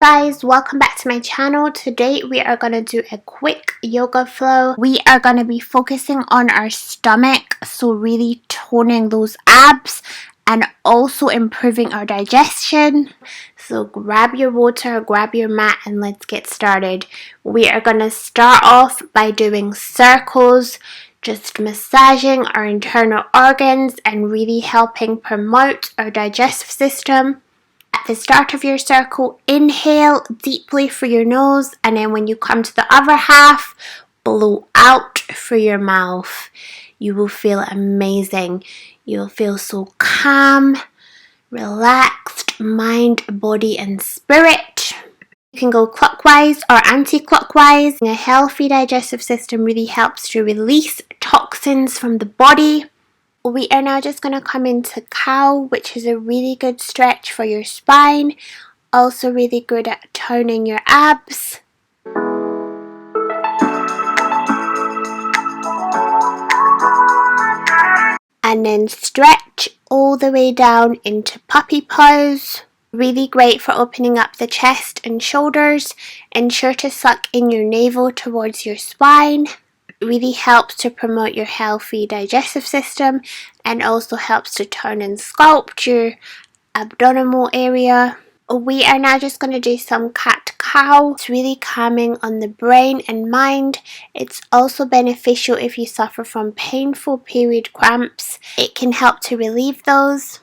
Guys, welcome back to my channel. Today we are going to do a quick yoga flow. We are going to be focusing on our stomach, so really toning those abs and also improving our digestion. So grab your water, grab your mat, and let's get started. We are going to start off by doing circles, just massaging our internal organs and really helping promote our digestive system. At the start of your circle, inhale deeply through your nose, and then when you come to the other half, blow out through your mouth. You will feel amazing. You will feel so calm, relaxed, mind, body, and spirit. You can go clockwise or anti-clockwise. A healthy digestive system really helps to release toxins from the body. We are now just going to come into cow, which is a really good stretch for your spine. Also really good at toning your abs. And then stretch all the way down into puppy pose. Really great for opening up the chest and shoulders. Ensure to suck in your navel towards your spine. Really helps to promote your healthy digestive system and also helps to tone and sculpt your abdominal area. We are now just going to do some cat-cow. It's really calming on the brain and mind. It's also beneficial if you suffer from painful period cramps. It can help to relieve those.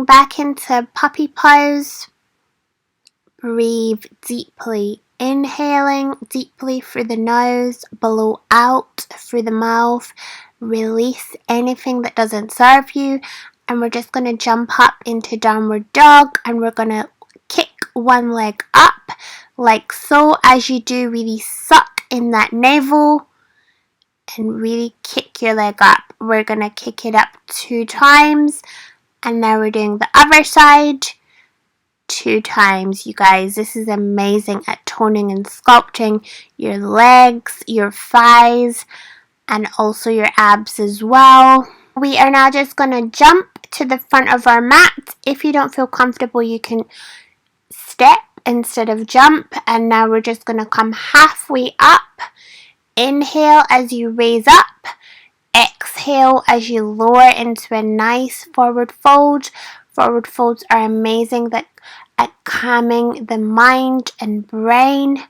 Back into puppy pose. Breathe deeply, inhaling deeply through the nose, blow out through the mouth, release anything that doesn't serve you, and we're just going to jump up into downward dog, and we're going to kick one leg up like so. As you do, really suck in that navel and really kick your leg up. We're going to kick it up 2 times. And now we're doing the other side 2 times, you guys. This is amazing at toning and sculpting your legs, your thighs, and also your abs as well. We are now just going to jump to the front of our mat. If you don't feel comfortable, you can step instead of jump. And now we're just going to come halfway up. Inhale as you raise up. Exhale as you lower into a nice forward fold. Forward folds are amazing at calming the mind and brain.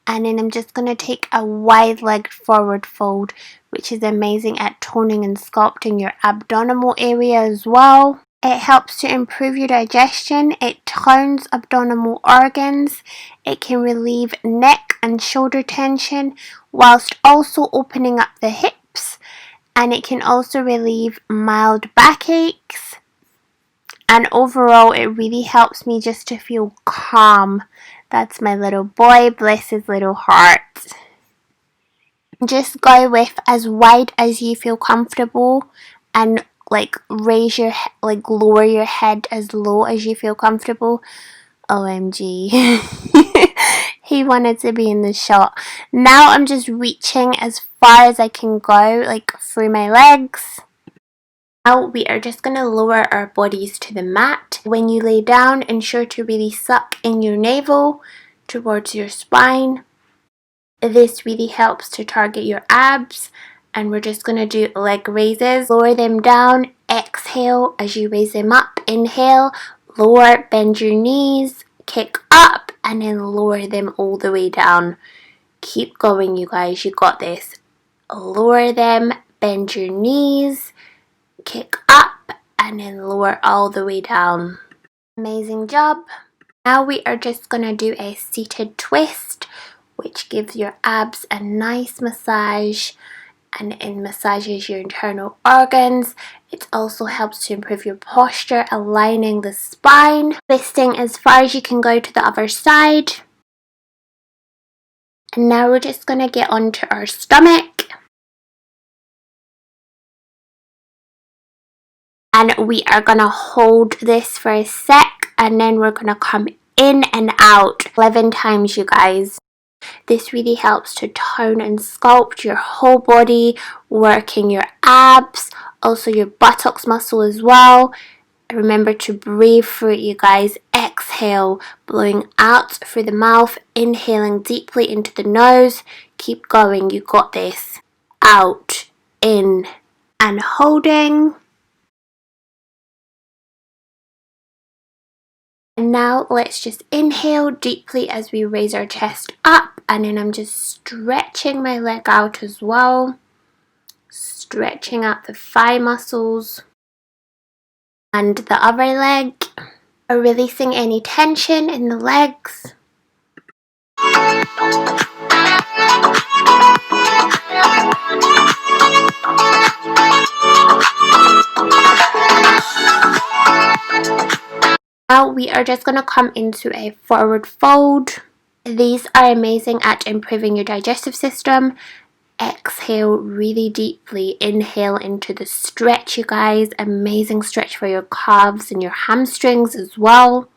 And then I'm just going to take a wide leg forward fold, which is amazing at toning and sculpting your abdominal area as well. It helps to improve your digestion. It tones abdominal organs. It can relieve neck and shoulder tension whilst also opening up the hips. And it can also relieve mild backaches. And overall, it really helps me just to feel calm. That's my little boy, bless his little heart. Just go with as wide as you feel comfortable, and lower your head as low as you feel comfortable. OMG. He wanted to be in the shot. Now I'm just reaching as far as I can go, through my legs. Now we are just going to lower our bodies to the mat. When you lay down, ensure to really suck in your navel towards your spine. This really helps to target your abs. And we're just going to do leg raises. Lower them down. Exhale as you raise them up. Inhale. Lower, bend your knees. Kick up and then lower them all the way down. Keep going, you guys. You got this. Lower them. Bend your knees. Kick up and then lower all the way down. Amazing job. Now we are just going to do a seated twist, which gives your abs a nice massage and it massages your internal organs. It also helps to improve your posture, aligning the spine. Twisting as far as you can go to the other side. And now we're just going to get onto our stomach. And we are going to hold this for a sec, and then we're going to come in and out 11 times, you guys. This really helps to tone and sculpt your whole body, working your abs, also your buttocks muscle as well. Remember to breathe through it, you guys. Exhale, blowing out through the mouth, inhaling deeply into the nose. Keep going, you got this. Out, in, and holding. And now let's just inhale deeply as we raise our chest up, and then I'm just stretching my leg out as well. Stretching out the thigh muscles and the other leg. Releasing any tension in the legs. Now we are just going to come into a forward fold. These are amazing at improving your digestive system. Exhale really deeply. Inhale into the stretch, you guys. Amazing stretch for your calves and your hamstrings as well.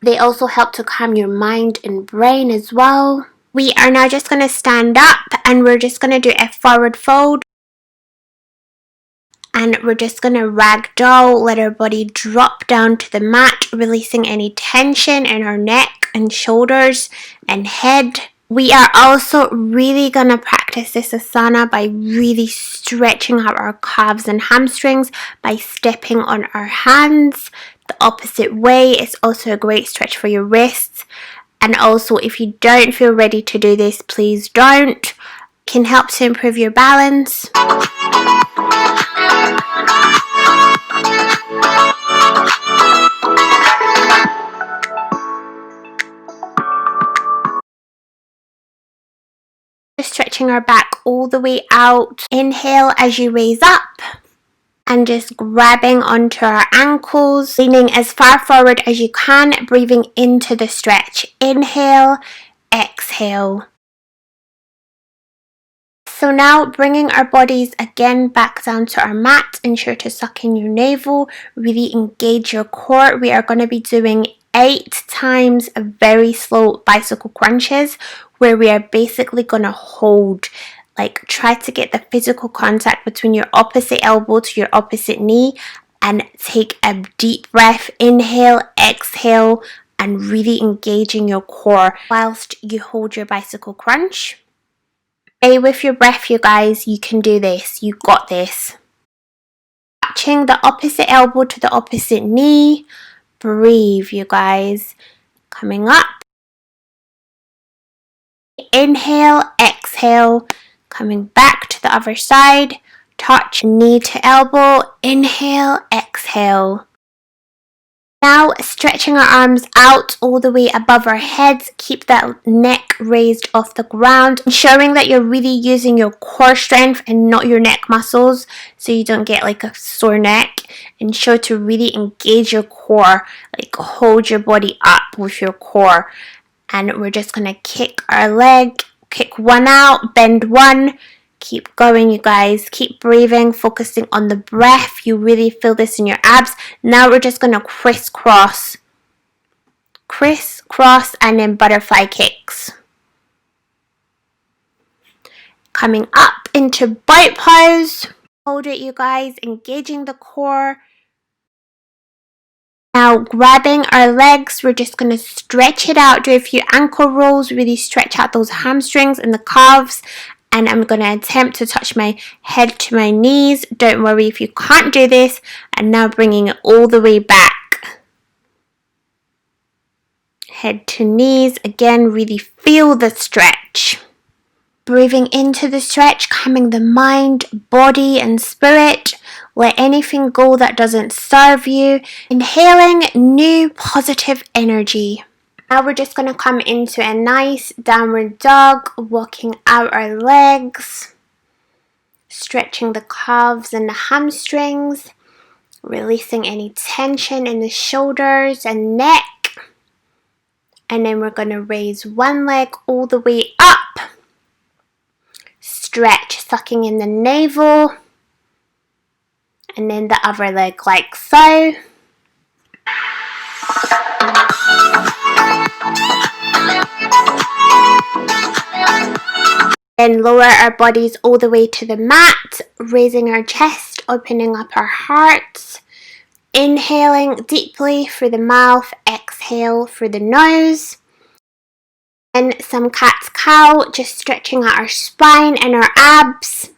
They also help to calm your mind and brain as well. We are now just going to stand up and we're just going to do a forward fold. And we're just going to ragdoll, let our body drop down to the mat, releasing any tension in our neck and shoulders and head. We are also really going to practice this asana by really stretching out our calves and hamstrings by stepping on our hands the opposite way. It's also a great stretch for your wrists. And also, if you don't feel ready to do this, please don't. It can help to improve your balance. Stretching our back all the way out. Inhale as you raise up and just grabbing onto our ankles, leaning as far forward as you can, breathing into the stretch. Inhale, exhale. So now bringing our bodies again back down to our mat. Ensure to suck in your navel, really engage your core. We are going to be doing 8 times very slow bicycle crunches where we are basically going to hold, like try to get the physical contact between your opposite elbow to your opposite knee, and take a deep breath. Inhale, exhale, and really engaging your core whilst you hold your bicycle crunch. Stay with your breath, you guys. You can do this. You got this. Touching the opposite elbow to the opposite knee. Breathe, you guys. Coming up. Inhale, exhale. Coming back to the other side. Touch knee to elbow. Inhale, exhale. Now stretching our arms out all the way above our heads. Keep that neck raised off the ground, ensuring that you're really using your core strength and not your neck muscles so you don't get like a sore neck. Ensure to really engage your core, like hold your body up with your core. And we're just gonna kick our leg, kick one out, bend one. Keep going, you guys. Keep breathing, focusing on the breath. You really feel this in your abs. Now we're just going to crisscross. Crisscross and then butterfly kicks. Coming up into boat pose. Hold it, you guys. Engaging the core. Now grabbing our legs, we're just going to stretch it out. Do a few ankle rolls. Really stretch out those hamstrings and the calves. And I'm going to attempt to touch my head to my knees. Don't worry if you can't do this. And now bringing it all the way back. Head to knees. Again, really feel the stretch. Breathing into the stretch, calming the mind, body and spirit. Let anything go that doesn't serve you. Inhaling new positive energy. Now we're just going to come into a nice downward dog, walking out our legs, stretching the calves and the hamstrings, releasing any tension in the shoulders and neck. And then we're going to raise one leg all the way up, stretch, sucking in the navel, and then the other leg like so. Then lower our bodies all the way to the mat, raising our chest, opening up our hearts. Inhaling deeply through the mouth, exhale through the nose. And some cat's cow, just stretching out our spine and our abs.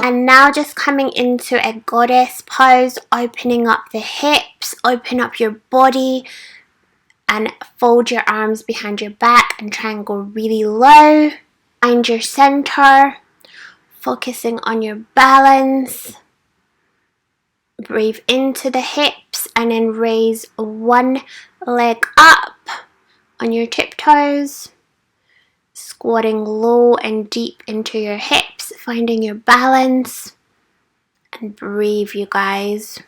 And now just coming into a goddess pose, opening up the hips, open up your body and fold your arms behind your back and try and go really low. Find your center, focusing on your balance. Breathe into the hips and then raise one leg up on your tiptoes. Squatting low and deep into your hips, finding your balance. And breathe, you guys.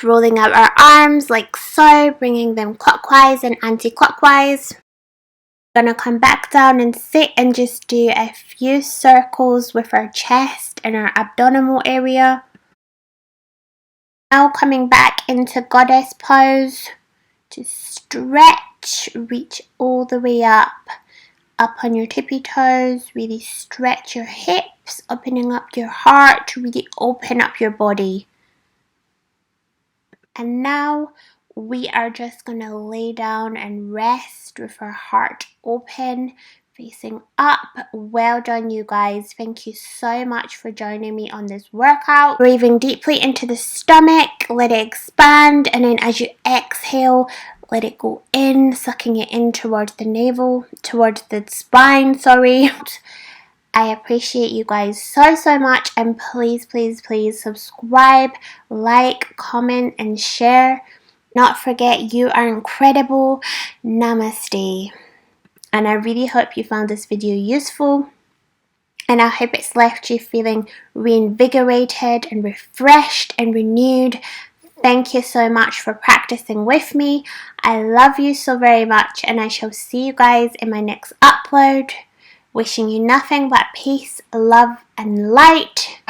Rolling out our arms like so, bringing them clockwise and anti-clockwise. Gonna come back down and sit and just do a few circles with our chest and our abdominal area. Now coming back into goddess pose to stretch, reach all the way up on your tippy toes. Really stretch your hips, opening up your heart to really open up your body. And now we are just going to lay down and rest with our heart open, facing up. Well done, you guys. Thank you so much for joining me on this workout. Breathing deeply into the stomach, let it expand, and then as you exhale, let it go in, sucking it in towards the navel, towards the spine, sorry. I appreciate you guys so much, and please subscribe, like, comment and share. Not forget, you are incredible. Namaste. And I really hope you found this video useful, and I hope it's left you feeling reinvigorated and refreshed and renewed. Thank you so much for practicing with me. I love you so very much, and I shall see you guys in my next upload. Wishing you nothing but peace, love and light.